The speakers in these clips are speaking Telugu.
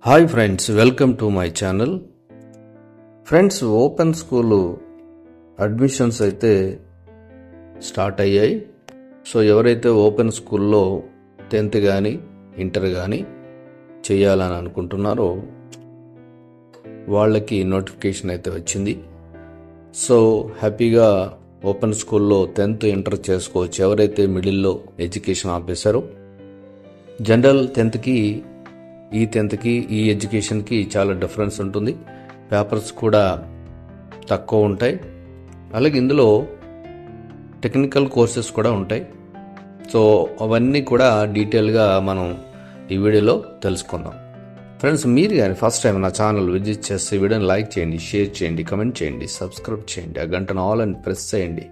Hi friends, welcome to my channel. Friends, open school admissions అయితే స్టార్ట్ అయ్యాయి. సో ఎవరైతే ఓపెన్ స్కూల్లో 10th కానీ ఇంటర్ కానీ చేయాలని అనుకుంటున్నారో వాళ్ళకి నోటిఫికేషన్ అయితే వచ్చింది. సో హ్యాపీగా ఓపెన్ స్కూల్లో 10th ఇంటర్ చేసుకోవచ్చు. ఎవరైతే మిడిల్లో ఎడ్యుకేషన్ ఆపేశారో, జనరల్ 10thకి ఈ 10thకి ఈ ఎడ్యుకేషన్కి చాలా డిఫరెన్స్ ఉంటుంది. పేపర్స్ కూడా తక్కువ ఉంటాయి. అలాగే ఇందులో టెక్నికల్ కోర్సెస్ కూడా ఉంటాయి. సో అవన్నీ కూడా డీటెయిల్గా మనం ఈ వీడియోలో తెలుసుకుందాం. ఫ్రెండ్స్, మీరు కానీ ఫస్ట్ టైం నా ఛానల్ విజిట్ చేస్తే వీడియోని లైక్ చేయండి, షేర్ చేయండి, కమెంట్ చేయండి, సబ్స్క్రైబ్ చేయండి, ఆ గంటను ఆల్ అని ప్రెస్ చేయండి.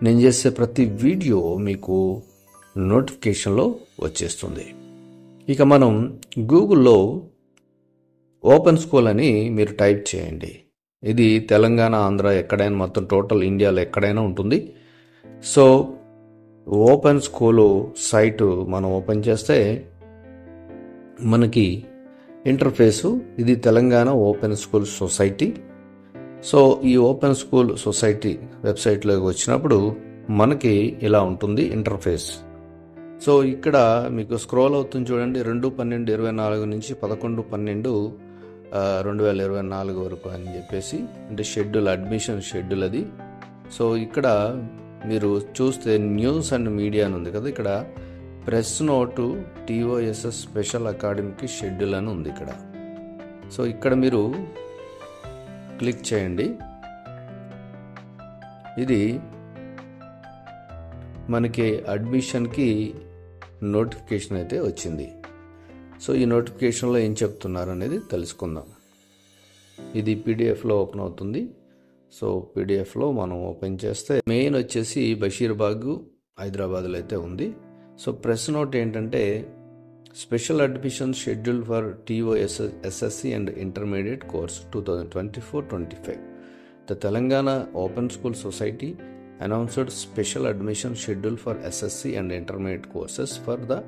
నేను చేసే ప్రతి వీడియో మీకు నోటిఫికేషన్లో వచ్చేస్తుంది. ఇక మనం గూగుల్లో ఓపెన్ స్కూల్ అని మీరు టైప్ చేయండి. ఇది తెలంగాణ, ఆంధ్ర ఎక్కడైనా, మొత్తం టోటల్ ఇండియాలో ఎక్కడైనా ఉంటుంది. సో ఓపెన్ స్కూలు సైటు మనం ఓపెన్ చేస్తే మనకి ఇంటర్ఫేసు ఇది Telangana open school society. So ఈ ఓపెన్ స్కూల్ సొసైటీ వెబ్సైట్లోకి వచ్చినప్పుడు మనకి ఇలా ఉంటుంది ఇంటర్ఫేస్. సో ఇక్కడ మీకు స్క్రోల్ అవుతుంది చూడండి. 2/12/24 నుంచి 11/12/2024 వరకు అని చెప్పేసి, అంటే షెడ్యూల్, అడ్మిషన్ షెడ్యూల్ అది. సో ఇక్కడ మీరు చూస్తే న్యూస్ అండ్ మీడియా అని ఉంది కదా, ఇక్కడ press note TOSS special academic schedule అని ఉంది ఇక్కడ. సో ఇక్కడ మీరు క్లిక్ చేయండి. ఇది మనకి అడ్మిషన్కి నోటిఫికేషన్ అయితే వచ్చింది. సో ఈ నోటిఫికేషన్లో ఏం చెప్తున్నారు అనేది తెలుసుకుందాం. ఇది PDFలో ఓపెన్ అవుతుంది. సో PDFలో మనం ఓపెన్ చేస్తే మెయిన్ వచ్చేసి బషీర్బాగ్, హైదరాబాద్లో అయితే ఉంది. సో ప్రెస్ నోట్ ఏంటంటే, special admission schedule for TOSS SSC and intermediate course 2024-25. The Telangana open school society announced special admission schedule for SSC and intermediate courses for the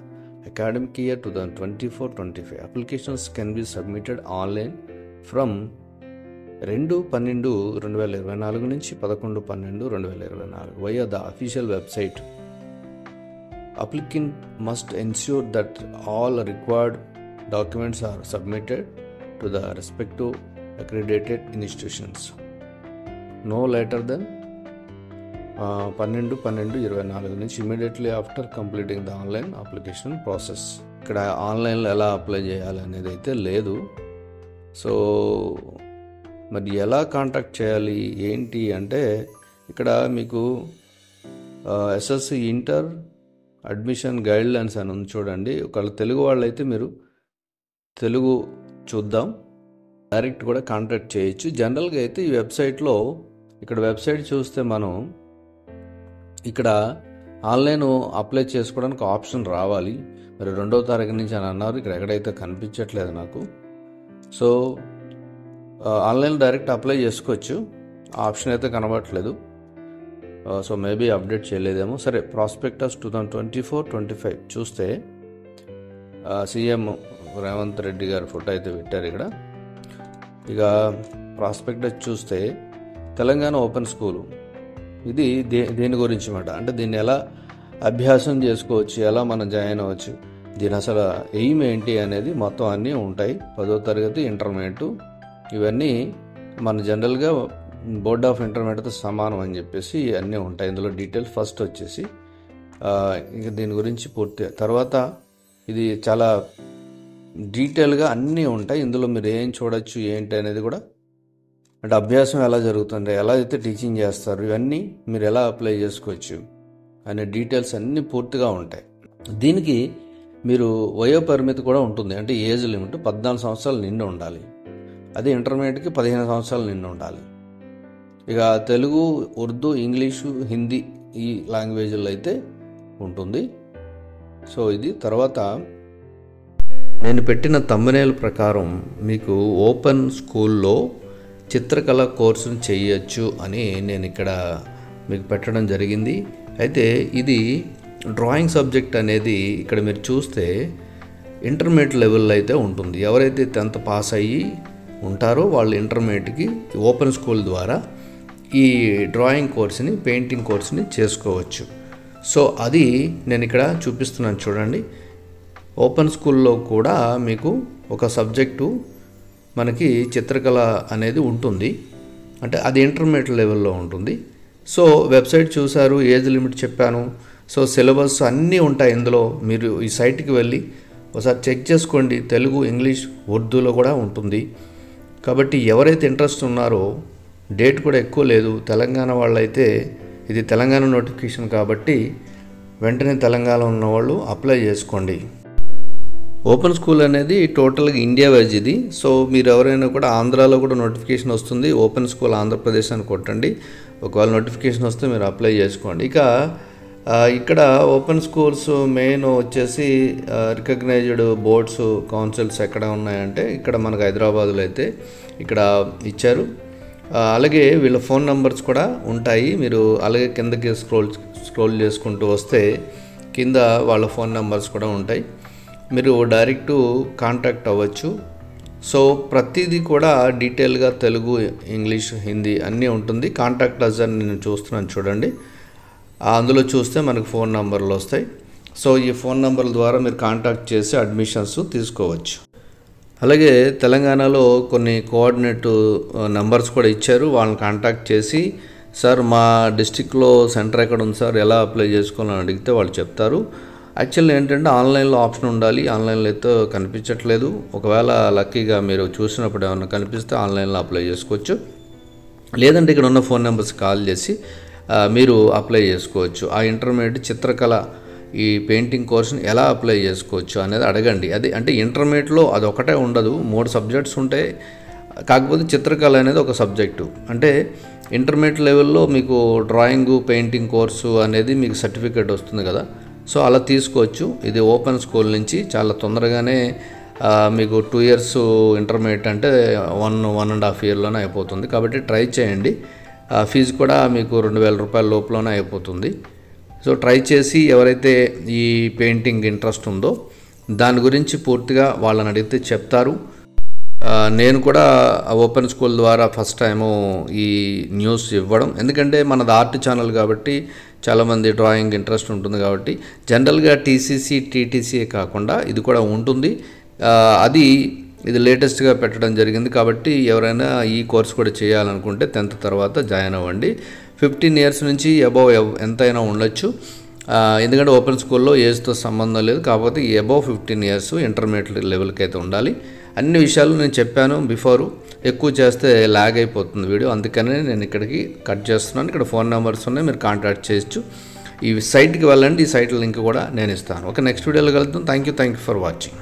academic year 2024-25. Applications can be submitted online from 2/12/2024 నుంచి 11/12/2024 via the official website. Applicant must ensure that all required documents are submitted to the respective accredited institutions no later than 12/12/24 నుంచి immediately after completing the online application process. ఇక్కడ ఆన్లైన్లో ఎలా అప్లై చేయాలి అనేది అయితే లేదు. సో మరి ఎలా కాంటాక్ట్ చేయాలి ఏంటి అంటే, ఇక్కడ మీకు SSC ఇంటర్ అడ్మిషన్ గైడ్లైన్స్ అని ఉంది చూడండి. ఒకవేళ తెలుగు వాళ్ళు అయితే మీరు తెలుగు చూద్దాం, డైరెక్ట్ కూడా కాంటాక్ట్ చేయొచ్చు. జనరల్గా అయితే ఈ వెబ్సైట్లో, ఇక్కడ వెబ్సైట్ చూస్తే మనం ఇక్కడ ఆన్లైన్ అప్లై చేసుకోవడానికి ఆప్షన్ రావాలి. మరి 2వ తారీఖు నుంచి అని అన్నారు. ఇక్కడ ఎక్కడైతే కనిపించట్లేదు నాకు. సో ఆన్లైన్ డైరెక్ట్ అప్లై చేసుకోవచ్చు, ఆప్షన్ అయితే కనబడట్లేదు. సో మేబీ అప్డేట్ చేయలేదేమో. సరే, ప్రాస్పెక్టస్ 2024-25 చూస్తే CM రేవంత్ రెడ్డి గారి ఫోటో అయితే పెట్టారు ఇక్కడ. ఇక ప్రాస్పెక్టస్ చూస్తే తెలంగాణ ఓపెన్ స్కూలు ఇది దేని గురించి మాట, అంటే దీన్ని ఎలా అభ్యాసం చేసుకోవచ్చు, ఎలా మనం జాయిన్ అవ్వచ్చు, దీని అసలు ఎయిమ్ ఏంటి అనేది మొత్తం అన్నీ ఉంటాయి. 10వ తరగతి, ఇంటర్మీడియట్, ఇవన్నీ మన జనరల్గా బోర్డ్ ఆఫ్ ఇంటర్మీడియట్తో సమానం అని చెప్పేసి అన్నీ ఉంటాయి ఇందులో డీటెయిల్స్. ఫస్ట్ వచ్చేసి ఇంకా దీని గురించి పూర్తి, తర్వాత ఇది చాలా డీటెయిల్గా అన్నీ ఉంటాయి ఇందులో. మీరు ఏం చూడొచ్చు ఏంటి అనేది కూడా, అంటే అభ్యాసం ఎలా జరుగుతుంది, ఎలా అయితే టీచింగ్ చేస్తారు, ఇవన్నీ మీరు ఎలా అప్లై చేసుకోవచ్చు అనే డీటెయిల్స్ అన్నీ పూర్తిగా ఉంటాయి. దీనికి మీరు వయో పరిమితి కూడా ఉంటుంది, అంటే ఏజ్ లిమిట్ 14 సంవత్సరాలు నిండి ఉండాలి. అదే ఇంటర్మీడియట్కి 15 సంవత్సరాలు నిండి ఉండాలి. ఇక తెలుగు, ఉర్దూ, ఇంగ్లీషు, హిందీ ఈ లాంగ్వేజ్లో అయితే ఉంటుంది. సో ఇది తర్వాత నేను పెట్టిన థంబ్నెయిల్ ప్రకారం మీకు ఓపెన్ స్కూల్లో చిత్రకళ కోర్సును చేయొచ్చు అని నేను ఇక్కడ మీకు పెట్టడం జరిగింది. అయితే ఇది డ్రాయింగ్ సబ్జెక్ట్ అనేది ఇక్కడ మీరు చూస్తే ఇంటర్మీడియట్ లెవెల్లో అయితే ఉంటుంది. ఎవరైతే 10th పాస్ అయ్యి ఉంటారో వాళ్ళు ఇంటర్మీడియట్కి ఓపెన్ స్కూల్ ద్వారా ఈ డ్రాయింగ్ కోర్స్ని, పెయింటింగ్ కోర్స్ని చేసుకోవచ్చు. సో అది నేను ఇక్కడ చూపిస్తున్నాను చూడండి. ఓపెన్ స్కూల్లో కూడా మీకు ఒక సబ్జెక్టు మనకి చిత్రకళ అనేది ఉంటుంది. అంటే అది ఇంటర్మీడియట్ లెవెల్లో ఉంటుంది. సో వెబ్సైట్ చూసారు, ఏజ్ లిమిట్ చెప్పాను. సో సిలబస్ అన్నీ ఉంటాయి ఇందులో. మీరు ఈ సైట్కి వెళ్ళి ఒకసారి చెక్ చేసుకోండి. తెలుగు, ఇంగ్లీష్, ఉర్దూలో కూడా ఉంటుంది. కాబట్టి ఎవరైతే ఇంట్రెస్ట్ ఉన్నారో, డేట్ కూడా ఎక్కువ లేదు. తెలంగాణ వాళ్ళైతే ఇది తెలంగాణ నోటిఫికేషన్ కాబట్టి వెంటనే తెలంగాణ ఉన్నవాళ్ళు అప్లై చేసుకోండి. ఓపెన్ స్కూల్ అనేది టోటల్గా ఇండియా వైజ్ ఇది. సో మీరు ఎవరైనా కూడా ఆంధ్రాలో కూడా నోటిఫికేషన్ వస్తుంది. ఓపెన్ స్కూల్ ఆంధ్రప్రదేశ్ అని కొట్టండి. ఒకవేళ నోటిఫికేషన్ వస్తే మీరు అప్లై చేసుకోండి. ఇక ఇక్కడ ఓపెన్ స్కూల్స్ మెయిన్ వచ్చేసి రికగ్నైజ్డ్ బోర్డ్స్, కౌన్సిల్స్ ఎక్కడ ఉన్నాయంటే ఇక్కడ మనకు హైదరాబాద్లో అయితే ఇక్కడ ఇచ్చారు. అలాగే వీళ్ళ ఫోన్ నెంబర్స్ కూడా ఉంటాయి. మీరు అలాగే కిందకి స్క్రోల్ చేసుకుంటూ వస్తే కింద వాళ్ళ ఫోన్ నెంబర్స్ కూడా ఉంటాయి. మీరు డైరెక్టు కాంటాక్ట్ అవ్వచ్చు. సో ప్రతిదీ కూడా డీటెయిల్గా తెలుగు, ఇంగ్లీష్, హిందీ అన్నీ ఉంటుంది. కాంటాక్ట్ అస్ అని నేను చూస్తున్నాను చూడండి. అందులో చూస్తే మనకు ఫోన్ నెంబర్లు వస్తాయి. సో ఈ ఫోన్ నెంబర్ల ద్వారా మీరు కాంటాక్ట్ చేసి అడ్మిషన్స్ తీసుకోవచ్చు. అలాగే తెలంగాణలో కొన్ని కోఆర్డినేట్ నెంబర్స్ కూడా ఇచ్చారు. వాళ్ళని కాంటాక్ట్ చేసి, సార్ మా డిస్టిక్లో సెంటర్ ఎక్కడ ఉంది సార్, ఎలా అప్లై చేసుకోవాలని అడిగితే వాళ్ళు చెప్తారు. యాక్చువల్లీ ఏంటంటే ఆన్లైన్లో ఆప్షన్ ఉండాలి. ఆన్లైన్లో అయితే కనిపించట్లేదు. ఒకవేళ లక్కీగా మీరు చూసినప్పుడు ఏమైనా కనిపిస్తే ఆన్లైన్లో అప్లై చేసుకోవచ్చు. లేదంటే ఇక్కడ ఉన్న ఫోన్ నెంబర్స్ కాల్ చేసి మీరు అప్లై చేసుకోవచ్చు. ఆ ఇంటర్మీడియట్ చిత్రకళ ఈ పెయింటింగ్ కోర్సుని ఎలా అప్లై చేసుకోవచ్చు అనేది అడగండి. అది అంటే ఇంటర్మీడియట్లో అది ఒకటే ఉండదు, 3 సబ్జెక్ట్స్ ఉంటాయి. కాకపోతే చిత్రకళ అనేది ఒక సబ్జెక్టు. అంటే ఇంటర్మీడియట్ లెవెల్లో మీకు డ్రాయింగు, పెయింటింగ్ కోర్సు అనేది మీకు సర్టిఫికేట్ వస్తుంది కదా. సో అలా తీసుకోవచ్చు. ఇది ఓపెన్ స్కూల్ నుంచి చాలా తొందరగానే మీకు 2 years ఇంటర్మీడియట్ అంటే 1.5 yearలోనే అయిపోతుంది. కాబట్టి ట్రై చేయండి. ఫీజు కూడా మీకు 2,000 రూపాయల లోపలనే అయిపోతుంది. సో ట్రై చేసి ఎవరైతే ఈ పెయింటింగ్ ఇంట్రెస్ట్ ఉందో దాని గురించి పూర్తిగా వాళ్ళని అడిగితే చెప్తారు. నేను కూడా ఓపెన్ స్కూల్ ద్వారా ఫస్ట్ టైము ఈ న్యూస్ ఇవ్వడం, ఎందుకంటే మనది ఆర్ట్ ఛానల్ కాబట్టి చాలామంది డ్రాయింగ్ ఇంట్రెస్ట్ ఉంటుంది కాబట్టి జనరల్గా టీసీసీ, టీటీసీ కాకుండా ఇది కూడా ఉంటుంది. ఇది లేటెస్ట్గా పెట్టడం జరిగింది కాబట్టి ఎవరైనా ఈ కోర్స్ కూడా చేయాలనుకుంటే 10th తర్వాత జాయిన్ అవ్వండి. 15 years నుంచి అబవ్ ఎంతైనా ఉండొచ్చు. ఎందుకంటే ఓపెన్ స్కూల్లో ఏజ్తో సంబంధం లేదు. కాకపోతే అబవ్ 15 years ఇంటర్మీడియట్ లెవెల్కి అయితే ఉండాలి. అన్ని విషయాలు నేను చెప్పాను బిఫోరు. ఎక్కువ చేస్తే ల్యాగ్ అయిపోతుంది వీడియో, అందుకనే నేను ఇక్కడికి కట్ చేస్తున్నాను. ఇక్కడ ఫోన్ నెంబర్స్ ఉన్నాయి, మీరు కాంటాక్ట్ చేయొచ్చు. ఈ సైట్కి వెళ్ళండి. ఈ సైట్ లింక్ కూడా నేను ఇస్తాను. ఓకే, నెక్స్ట్ వీడియోలో కలుద్దాం. Thank you for watching.